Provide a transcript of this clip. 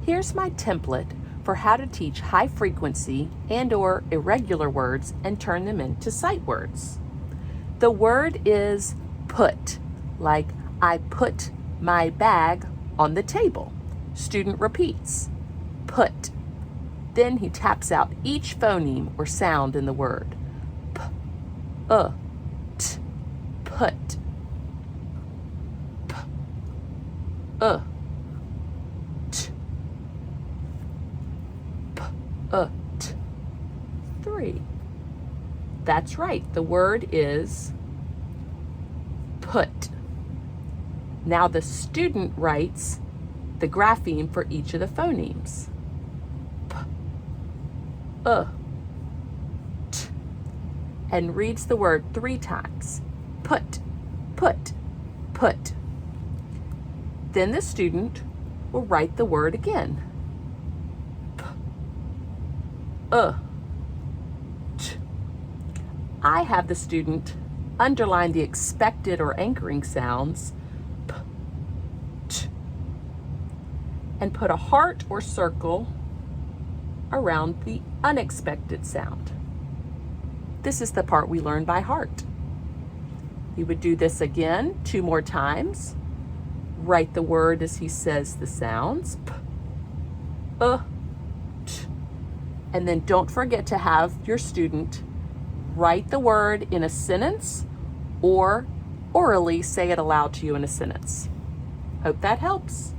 Here's my template for how to teach high frequency and/or irregular words and turn them into sight words. The word is put, like I put my bag on the table. Student repeats, put. Then he taps out each phoneme or sound in the word. P, t, put. P, t, p, t. 3. That's right, the word is put. Now the student writes the grapheme for each of the phonemes. P, t, and reads the word 3 times. Put, put, put. Then the student will write the word again. P, t. I have the student underline the expected or anchoring sounds, p, t, and put a heart or circle around the unexpected sound. This is the part we learn by heart. He would do this again 2 more times. Write the word as he says the sounds, p, t, and then don't forget to have your student write the word in a sentence or orally say it aloud to you in a sentence. Hope that helps.